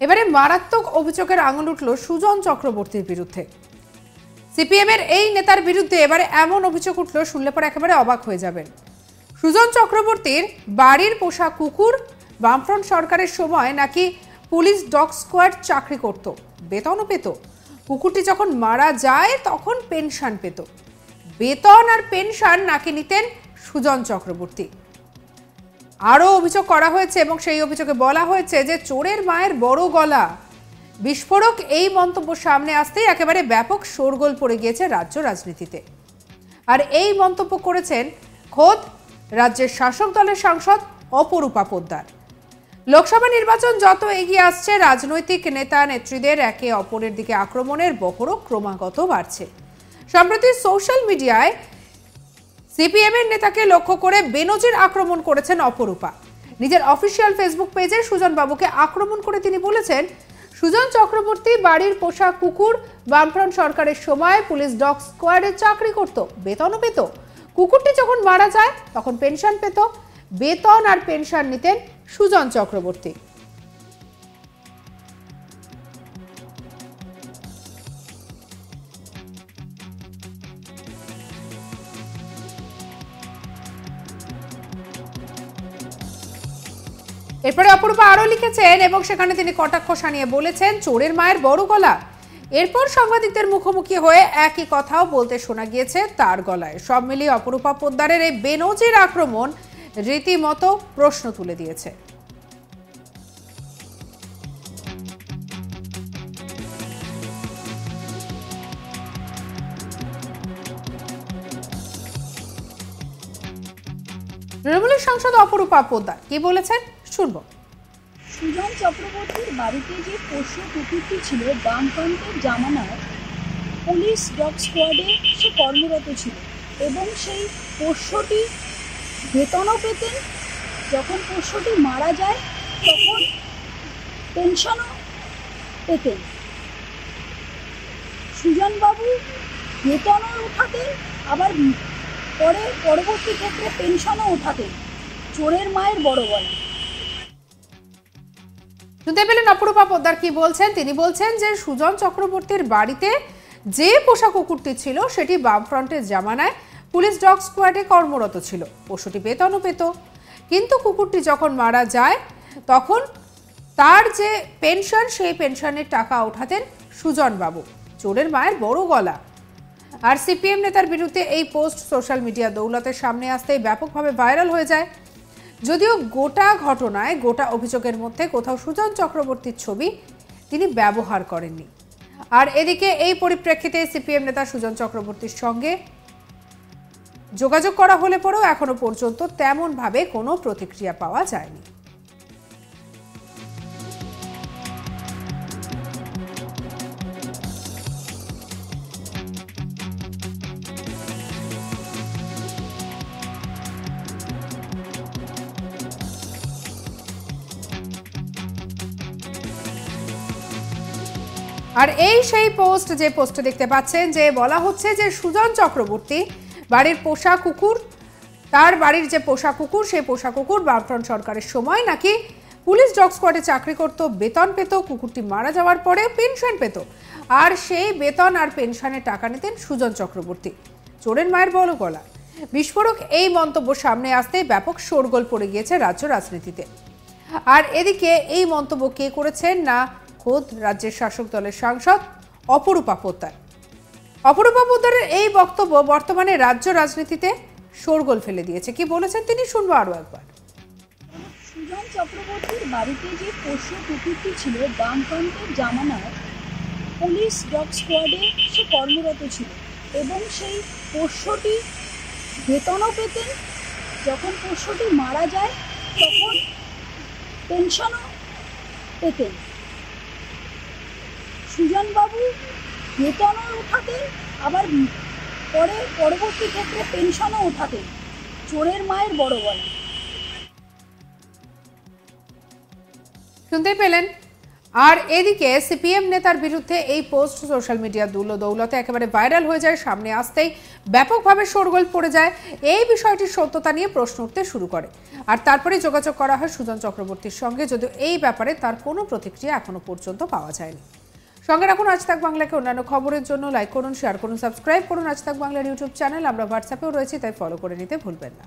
এবারে মারাত্মক অভিযোগের আঙুল উঠল সুজন চক্রবর্তীর বিরুদ্ধে। সিপিএম এর এই নেতার বিরুদ্ধে এবারে এমন অভিযোগ উঠল, শুনলে পরে একেবারে অবাক হয়ে যাবেন। সুজন চক্রবর্তীর বাড়ির পোষা কুকুর বামফ্রন্ট সরকারের সময় নাকি পুলিশ ডগ স্কোয়াড চাকরি করত, বেতনও পেত। কুকুরটি যখন মারা যায় তখন পেনশন পেত। বেতন আর পেনশন নাকি নিতেন সুজন চক্রবর্তী। আরও অভিযোগ করা হয়েছে এবং সেই অভিযোগে বলা হয়েছে যে চোরের মায়ের বড় গলা। বিস্ফোরক এই মন্তব্য সামনে আসতেই একেবারে ব্যাপক শোরগোল পড়ে গিয়েছে রাজ্য রাজনীতিতে। আর এই মন্তব্য করেছেন খোদ রাজ্যের শাসক দলের সাংসদ অপরূপা পোদ্দার। লোকসভা নির্বাচন যত এগিয়ে আসছে, রাজনৈতিক নেতা নেত্রীদের একে অপরের দিকে আক্রমণের বহরও ক্রমাগত বাড়ছে। সম্প্রতি সোশ্যাল মিডিয়ায় সিপিএম এর নেতাকে লক্ষ্য করে বেনজির আক্রমণ করেছেন অপরূপা। নিজের অফিসিয়াল ফেসবুক পেজে সুজন বাবুকে আক্রমণ করে তিনি বলেছেন, সুজন চক্রবর্তী বাড়ির পোষা কুকুর বামফ্রন্ট সরকারের সময় পুলিশ ডগ স্কোয়াডে চাকরি করত, বেতনও পেত। কুকুরটি যখন মারা যায় তখন পেনশন পেত। বেতন আর পেনশন নিতেন সুজন চক্রবর্তী। এরপরে অপরূপা আরো লিখেছেন এবং সেখানে তিনি কটাক্ষ শানিয়ে বলেছেন, চোরের মায়ের বড় গলা। এরপর সাংবাদিকদের মুখোমুখি হয়ে একই কথাও বলতে শোনা গিয়েছে তার গলায়। সব মিলিয়ে অপরূপা পোদ্দারের এই বেনজির আক্রমণ রীতিমতো প্রশ্ন তুলে দিয়েছে। তৃণমূলের সাংসদ অপরূপা পোদ্দার কি বলেছেন শুনবো। সুজন চক্রবর্তীর বাড়িতে যে পোষ্য কুকুরটি ছিল, বামফ্রন্টের জামানায় পুলিশ ডগ স্কোয়াডে সে কর্মরত ছিল এবং সেই পোষ্যটি বেতনও পেতেন। যখন পোষ্যটি মারা যায় তখন পেনশনও পেতেন। সুজনবাবু বেতনও ওঠাতেন, আবার পরবর্তী ক্ষেত্রে পেনশনও ওঠাতেন। চোরের মায়ের বড় গলা। শুনতে পেলেন অপরূপা পোদ্দার কি বলছেন। তিনি বলছেন যে সুজন চক্রবর্তীর বাড়িতে যে পোষা কুকুরটি ছিল সেটি বামফ্রন্টের জামানায় পুলিশ ডগ স্কোয়াডে কর্মরত ছিল, পশুটি বেতনও পেত। কিন্তু কুকুরটি যখন মারা যায় তখন তার যে পেনশন, সেই পেনশনের টাকা ওঠাতেন সুজন বাবু। চোরের মায়ের বড় গলা। আর সিপিএম নেতার বিরুদ্ধে এই পোস্ট সোশ্যাল মিডিয়া দৌলতের সামনে আসতেই ব্যাপকভাবে ভাইরাল হয়ে যায়। যদিও গোটা ঘটনায়, গোটা অভিযোগের মধ্যে কোথাও সুজন চক্রবর্তীর ছবি তিনি ব্যবহার করেননি। আর এদিকে এই পরিপ্রেক্ষিতে সিপিএম নেতা সুজন চক্রবর্তীর সঙ্গে যোগাযোগ করা হলে পরেও এখনো পর্যন্ত তেমনভাবে কোনো প্রতিক্রিয়া পাওয়া যায়নি। আর এই সেই পোস্ট, যে পোস্টে দেখতে পাচ্ছেন যে বলা হচ্ছে যে সুজন চক্রবর্তী বাড়ির পোষা কুকুর, তার বাড়ির যে পোষা কুকুর, সেই পোষা কুকুর বামফ্রন্ট সরকারের সময় নাকি পুলিশ ডগ স্কোয়াডে চাকরি করত, বেতন পেত। কুকুরটি মারা যাওয়ার পরে পেনশন পেত, আর সেই বেতন আর পেনশনের টাকা নিতেন সুজন চক্রবর্তী। চোরের মায়ের বড় গলা। বিস্ফোরক এই মন্তব্য সামনে আসতেই ব্যাপক শোরগোল পড়ে গিয়েছে রাজ্য রাজনীতিতে। আর এদিকে এই মন্তব্য কে করেছেন না খোদ রাজ্যের শাসক দলের সাংসদ অপরূপা পোদ্দার। অপরূপা পোদ্দারের এই বক্তব্য বর্তমানে রাজ্য রাজনীতিতে শোরগোল ফেলে দিয়েছে। কি বলেছেন তিনি শুনবো আরো একবার। সুজন চক্রবর্তীর বাড়িতে যে পোষ্য কুকুরটি ছিল, বামফ্রন্টের জামানায় পুলিশ ডগ স্কোয়াডে সে কর্মরত ছিল এবং সেই পোষ্যটি বেতনও পেতেন। যখন পোষ্যটি মারা যায় তখন পেনশনও পেতেন। সুজনবাবু বেতনও ওঠাতেন, আবার পরবর্তী ক্ষেত্রে পেনশনও ওঠাতেন। চোরের মায়ের বড় গলা। শুনতে পেলেন আর এদিকে সিপিএম নেতার বিরুদ্ধে এই পোস্ট সোশ্যাল মিডিয়া দৌলতে একেবারে ভাইরাল হয়ে যায়। সামনে আসতেই ব্যাপকভাবে শোরগোল পড়ে যায়। এই বিষয়টির সত্যতা নিয়ে প্রশ্ন উঠতে শুরু করে। আর তারপরে যোগাযোগ করা হয় সুজন চক্রবর্তীর সঙ্গে, যদিও এই ব্যাপারে তার কোনো প্রতিক্রিয়া এখনো পর্যন্ত পাওয়া যায়নি। সঙ্গে রাখুন আজ তাক বাংলাকে। অন্যান্য খবরের জন্য লাইক করুন, শেয়ার করুন, সাবস্ক্রাইব করুন আজ তাক বাংলার ইউটিউব চ্যানেল। আমরা হোয়াটসঅ্যাপেও রয়েছি, তাই ফলো করে নিতে ভুলবেন না।